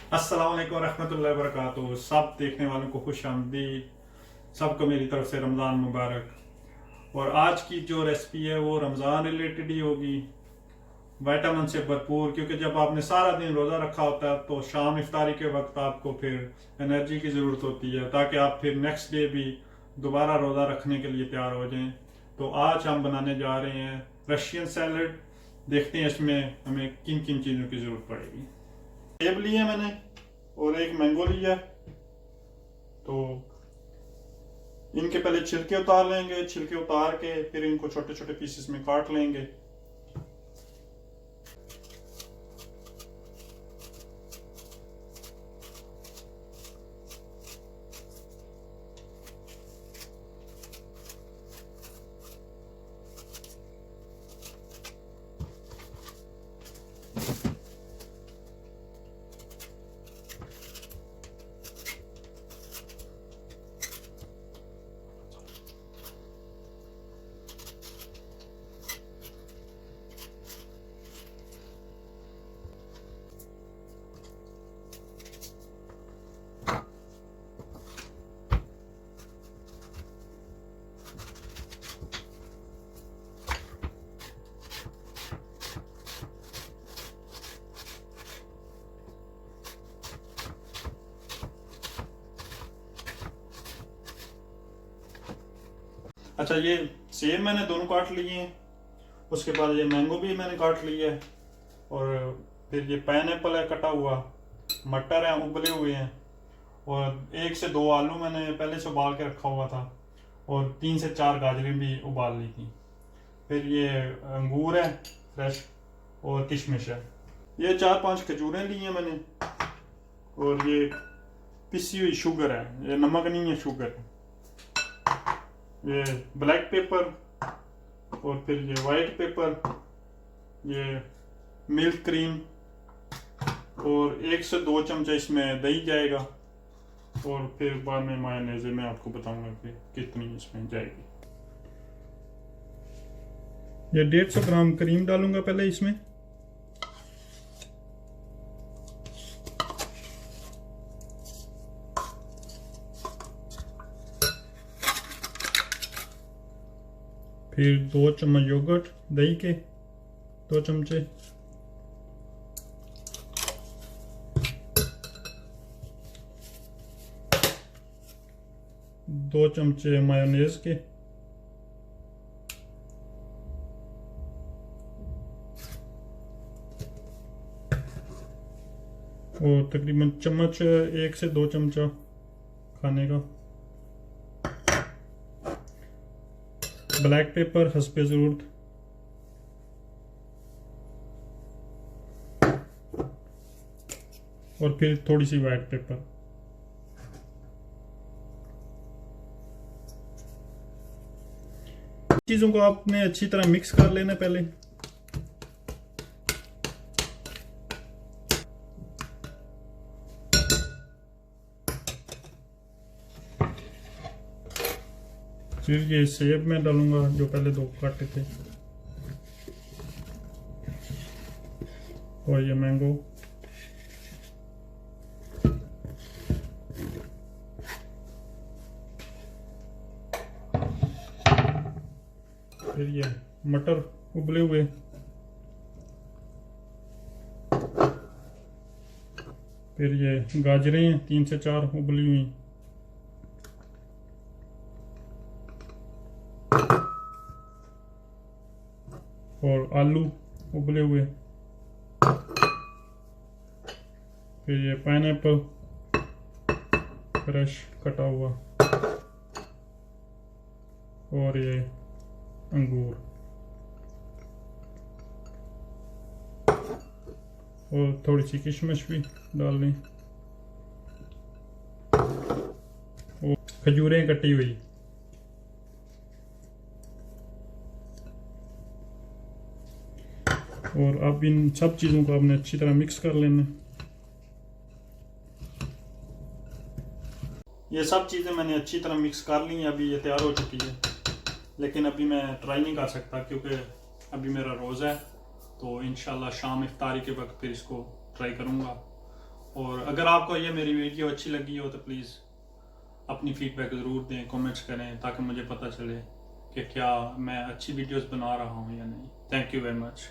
अस्सलाम वालेकुम रहमतुल्लाहि व बरकातुहू। सब देखने वालों को खुश आमदीद, सबको मेरी तरफ से रमज़ान मुबारक। और आज की जो रेसिपी है वो रमज़ान रिलेटेड ही होगी, विटामिन से भरपूर। क्योंकि जब आपने सारा दिन रोज़ा रखा होता है तो शाम इफ्तारी के वक्त आपको फिर एनर्जी की ज़रूरत होती है, ताकि आप फिर नेक्स्ट डे भी दोबारा रोज़ा रखने के लिए तैयार हो जाएं। तो आज हम बनाने जा रहे हैं रशियन सैलड। देखते हैं इसमें हमें किन किन चीज़ों की ज़रूरत पड़ेगी। सेब लिए मैंने और एक मैंगो लिया। तो इनके पहले छिलके उतार लेंगे। छिलके उतार के फिर इनको छोटे छोटे पीसेस में काट लेंगे। अच्छा, ये सेब मैंने दोनों काट लिए हैं। उसके बाद ये मैंगो भी मैंने काट लिया है। और फिर ये पाइनएप्पल है कटा हुआ, मटर है उबले हुए हैं, और 1 से 2 आलू मैंने पहले से उबाल के रखा हुआ था, और 3 से 4 गाजरें भी उबाल ली थी। फिर ये अंगूर है फ्रेश, और किशमिश है। ये 4-5 खजूरें ली हैं मैंने। और ये पिसी हुई शुगर है, ये नमक नहीं है, शुगर है। ये ब्लैक पेपर, और फिर ये वाइट पेपर, ये मिल्क क्रीम, और 1 से 2 चमचा इसमें दही जाएगा। और फिर बाद में मायोनेज़ मैं आपको बताऊंगा कि कितनी इसमें जाएगी। ये 150 ग्राम क्रीम डालूंगा पहले इसमें। फिर 2 चम्मच योगर्ट, दही के 2 चमचे, दो चमचे मायोनेज के, और तकरीबन चम्मच 1 से 2 चमचा खाने का ब्लैक पेपर हस्बे ज़रूरत, और फिर थोड़ी सी वाइट पेपर। चीज़ों को आपने अच्छी तरह मिक्स कर लेना पहले। फिर ये सेब में डालूंगा जो पहले 2 काटे थे, और ये मैंगो, फिर ये मटर उबले हुए, फिर ये गाजरें 3 से 4 उबली हुई, और आलू उबले हुए, फिर ये पाइनएप्पल फ्रेश कटा हुआ, और ये अंगूर, और थोड़ी सी किशमिश भी डाल लें, और खजूरें कटी हुई। और अब इन सब चीज़ों को आपने अच्छी तरह मिक्स कर लेना। ये सब चीज़ें मैंने अच्छी तरह मिक्स कर ली हैं। अभी ये तैयार हो चुकी है, लेकिन अभी मैं ट्राई नहीं कर सकता क्योंकि अभी मेरा रोज़ा है। तो इंशाल्लाह शाम इफ्तारी के वक्त फिर इसको ट्राई करूँगा। और अगर आपको ये मेरी वीडियो अच्छी लगी हो तो प्लीज़ अपनी फीडबैक ज़रूर दें, कमेंट्स करें, ताकि मुझे पता चले कि क्या मैं अच्छी वीडियोस बना रहा हूँ या नहीं। Thank you very much.